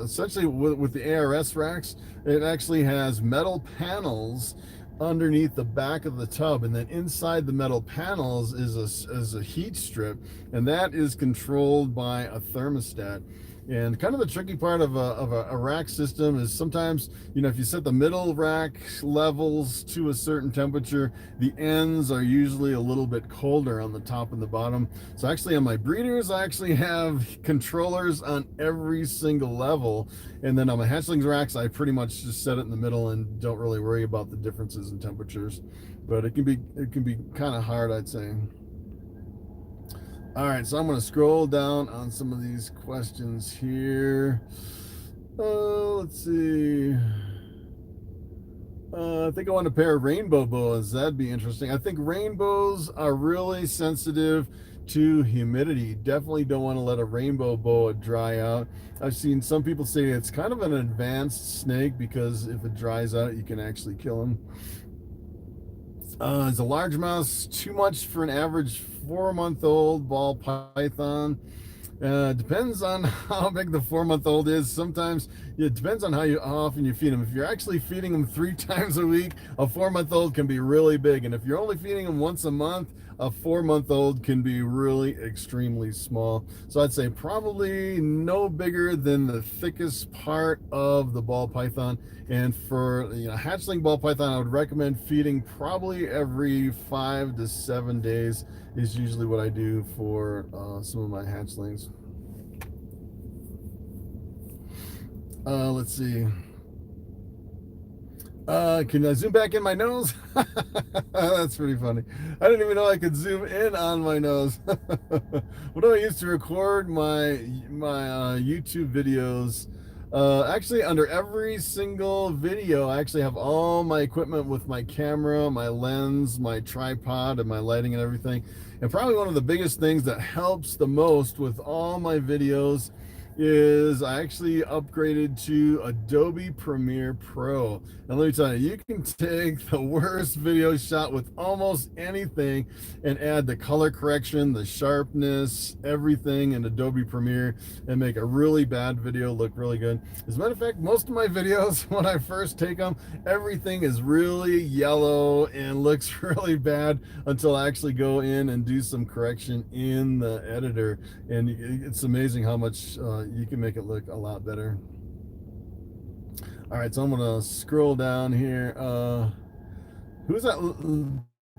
Essentially, with the ARS racks, it actually has metal panels underneath the back of the tub, and then inside the metal panels is a heat strip, and that is controlled by a thermostat. And kind of the tricky part of a rack system is sometimes, if you set the middle rack levels to a certain temperature, the ends are usually a little bit colder on the top and the bottom. So actually on my breeders, I actually have controllers on every single level. And then on my hatchlings racks, I pretty much just set it in the middle and don't really worry about the differences in temperatures. But it can be kind of hard, I'd say. All right, so I'm going to scroll down on some of these questions here. Let's see. I think I want a pair of rainbow boas. That'd be interesting. I think rainbows are really sensitive to humidity. Definitely don't want to let a rainbow boa dry out. I've seen some people say it's kind of an advanced snake because if it dries out, you can actually kill him. Is a largemouth too much for an average 4-month-old ball python? Depends on how big the 4-month-old is. Sometimes it depends on how often you feed them. If you're actually feeding them 3 times a week, a 4-month-old can be really big. And if you're only feeding them once a month, a 4-month-old can be really extremely small. So I'd say probably no bigger than the thickest part of the ball python. And for hatchling ball python, I would recommend feeding probably every 5 to 7 days is usually what I do for some of my hatchlings. Let's see. Can I zoom back in my nose? That's pretty funny. I didn't even know I could zoom in on my nose. What do I use to record my YouTube videos? Actually, under every single video, I actually have all my equipment with my camera, my lens, my tripod, and my lighting and everything. And probably one of the biggest things that helps the most with all my videos is I actually upgraded to Adobe Premiere Pro. And let me tell you, you can take the worst video shot with almost anything and add the color correction, the sharpness, everything in Adobe Premiere and make a really bad video look really good. As a matter of fact, most of my videos, when I first take them, everything is really yellow and looks really bad until I actually go in and do some correction in the editor. And it's amazing how much you can make it look a lot better. All right, so I'm gonna scroll down here. Who's that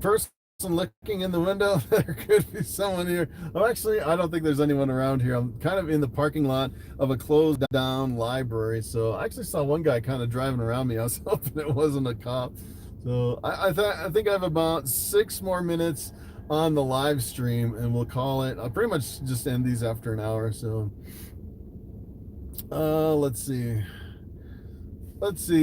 person looking in the window? There could be someone here. Oh, actually, I don't think there's anyone around here. I'm kind of in the parking lot of a closed down library. So I actually saw one guy kind of driving around me. I was hoping it wasn't a cop. So I think I have about 6 more minutes on the live stream, and we'll call it. I'll pretty much just end these after an hour. So let's see.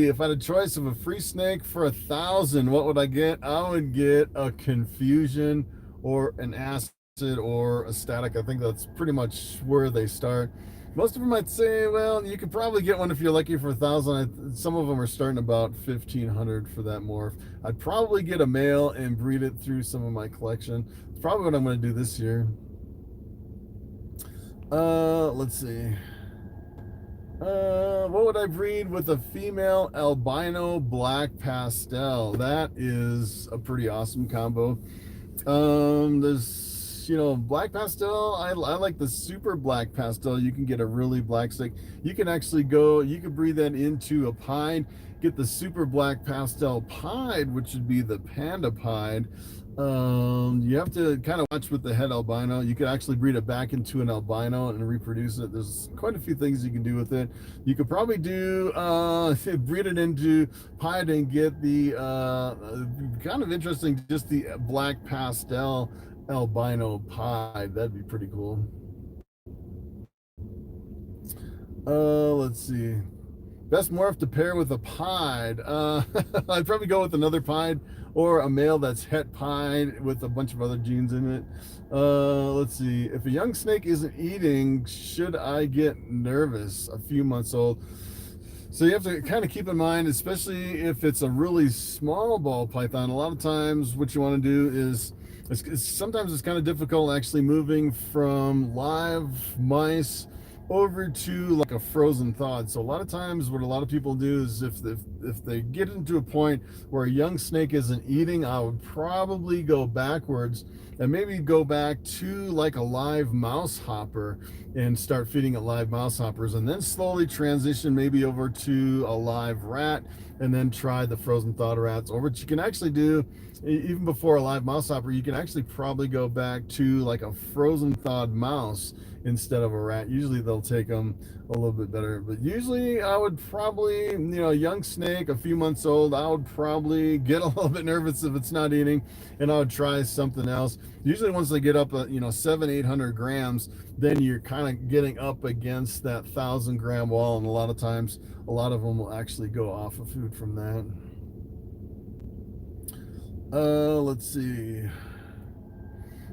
If I had a choice of a free snake for 1,000, what would I get? I would get a confusion or an acid or a static. I think that's pretty much where they start. Most of them might say, well, you could probably get one if you're lucky for 1,000. Some of them are starting about 1,500 for that morph. I'd probably get a male and breed it through some of my collection. It's probably what I'm going to do this year. Let's see. What would I breed with a female albino black pastel? That is a pretty awesome combo. There's, black pastel. I like the super black pastel. You can get a really black snake. You can actually you can breed that into a pied, get the super black pastel pied, which would be the panda pied. You have to kind of watch with the head albino. You could actually breed it back into an albino and reproduce it. There's quite a few things you can do with it. You could probably do breed it into pied and get the kind of interesting, just the black pastel albino pied. That'd be pretty cool. Let's see. Best morph to pair with a pied. I'd probably go with another pied or a male that's het pied with a bunch of other genes in it. Let's see. If a young snake isn't eating, should I get nervous? A few months old. So you have to kind of keep in mind, especially if it's a really small ball python, a lot of times what you want to do is, sometimes it's kind of difficult actually moving from live mice over to like a frozen thawed. So a lot of times what a lot of people do is if they get into a point where a young snake isn't eating, I would probably go backwards and maybe go back to like a live mouse hopper and start feeding it live mouse hoppers, and then slowly transition maybe over to a live rat and then try the frozen thawed rats. Or what you can actually do, even before a live mouse hopper, you can actually probably go back to like a frozen thawed mouse instead of a rat. Usually they'll take them a little bit better, but usually I would probably, a young snake, a few months old, I would probably get a little bit nervous if it's not eating, and I would try something else. Usually once they get up 700-800 grams, then you're kind of getting up against that 1,000-gram wall, and a lot of times a lot of them will actually go off of food from that. Let's see.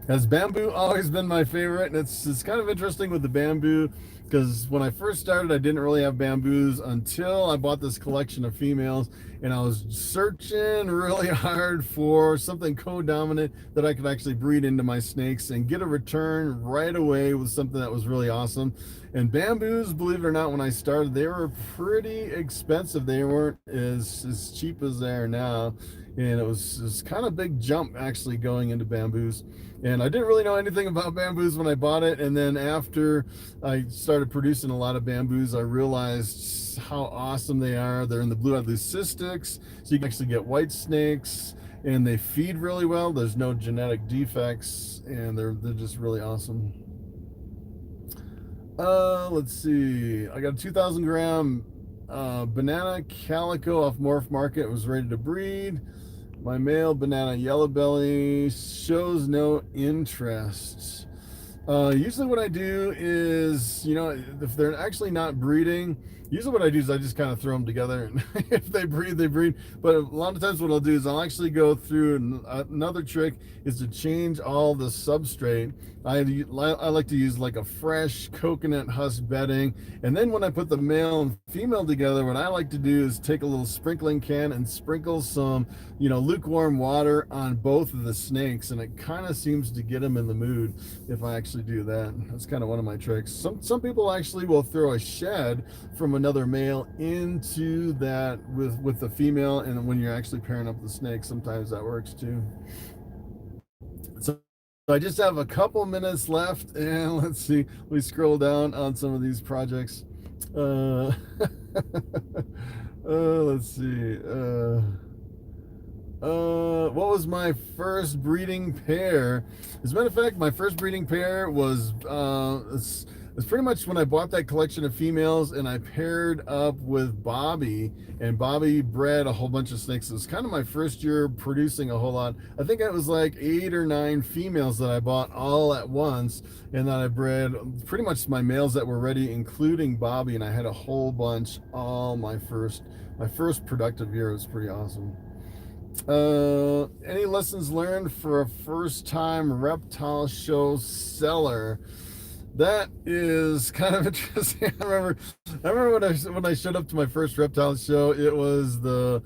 Has bamboo always been my favorite? And it's kind of interesting with the bamboo, because when I first started, I didn't really have bamboos until I bought this collection of females, and I was searching really hard for something co-dominant that I could actually breed into my snakes and get a return right away with something that was really awesome. And bamboos, believe it or not, when I started, they were pretty expensive. They weren't as cheap as they are now, and it was kind of a big jump actually going into bamboos. And I didn't really know anything about bamboos when I bought it, and then after I started producing a lot of bamboos, I realized how awesome they are. They're in the blue-eyed leucistics, so you can actually get white snakes, and they feed really well. There's no genetic defects, and they're just really awesome. Let's see. I got a 2,000-gram banana calico off Morphmarket. It was ready to breed. My male banana yellow belly shows no interest. Usually what I do is, you know, if they're actually not breeding, usually what I do is I just kind of throw them together, and if they breed, they breed. But a lot of times what I'll do is I'll actually go through, and another trick is to change all the substrate. I like to use like a fresh coconut husk bedding, and then when I put the male and female together, what I like to do is take a little sprinkling can and sprinkle some, you know, lukewarm water on both of the snakes, and it kind of seems to get them in the mood if I actually do that. That's kind of one of my tricks. Some people actually will throw a shed from another male into that with the female, and when you're actually pairing up the snake, sometimes that works too. So I just have a couple minutes left, and let's see, we scroll down on some of these projects. Let's see. What was my first breeding pair? As a matter of fact, my first breeding pair was it's pretty much when I bought that collection of females, and I paired up with Bobby, and Bobby bred a whole bunch of snakes. It was kind of my first year producing a whole lot. I think it was like 8 or 9 females that I bought all at once, and then I bred pretty much my males that were ready, including Bobby, and I had a whole bunch all my first productive year. It was pretty awesome. Any lessons learned for a first-time reptile show seller? That is kind of interesting. I remember when I showed up to my first reptile show. It was the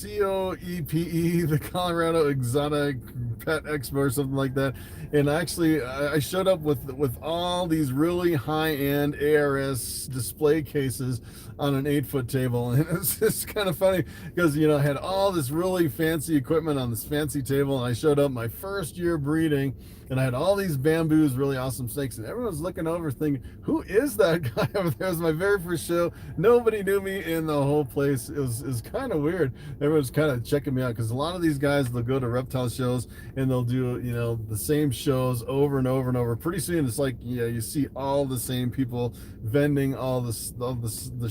COEPE, the Colorado Exotic Pet Expo or something like that. And actually, I showed up with all these really high-end ARS display cases on an 8-foot table, and it's just kind of funny because, you know, I had all this really fancy equipment on this fancy table, and I showed up my first year breeding, and I had all these bamboos, really awesome snakes, and everyone's looking over thinking, who is that guy over there? It was my very first show. Nobody knew me in the whole place. It was kind of weird. Everyone's kind of checking me out because a lot of these guys, they'll go to reptile shows and they'll do, you know, the same shows over and over and over. Pretty soon it's like, yeah, you see all the same people vending all the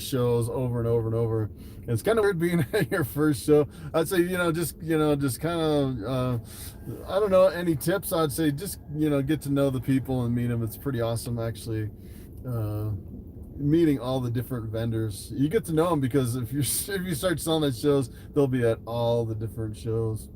shows over and over and over. And it's kind of weird being at your first show. I'd say, just kind of, I don't know, any tips? I'd say just, get to know the people and meet them. It's pretty awesome, actually, meeting all the different vendors. You get to know them because if you start selling at shows, they'll be at all the different shows.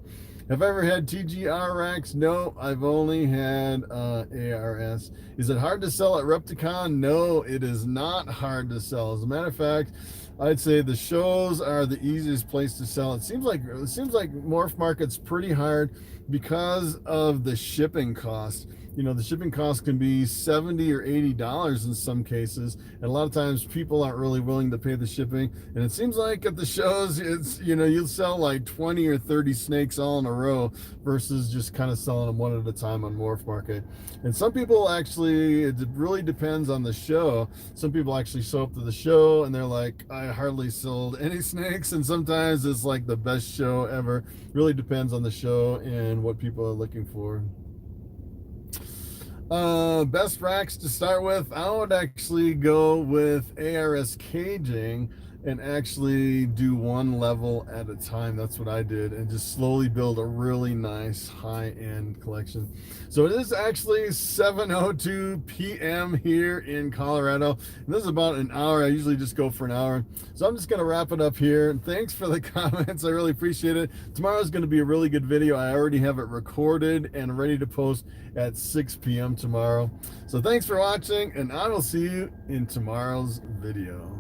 Have I ever had TGR racks? No, I've only had ARS. Is it hard to sell at Repticon? No, it is not hard to sell. As a matter of fact, I'd say the shows are the easiest place to sell. It seems like Morphmarket's pretty hard because of the shipping cost. The shipping cost can be $70 or $80 in some cases, and a lot of times people aren't really willing to pay the shipping. And it seems like at the shows, it's you'll sell like 20 or 30 snakes all in a row versus just kind of selling them one at a time on Morphmarket. And some people actually, it really depends on the show. Some people actually show up to the show and they're like, I hardly sold any snakes, and sometimes it's like the best show ever. Really depends on the show and what people are looking for. Best racks to start with, I would actually go with ARS caging and actually do one level at a time. That's what I did, and just slowly build a really nice high-end collection. So it is actually 7:02 p.m. here in Colorado, and this is about an hour. I usually just go for an hour, so I'm just going to wrap it up here. Thanks for the comments. I really appreciate it. Tomorrow's going to be a really good video. I already have it recorded and ready to post at 6 p.m. tomorrow. So thanks for watching, and I will see you in tomorrow's video.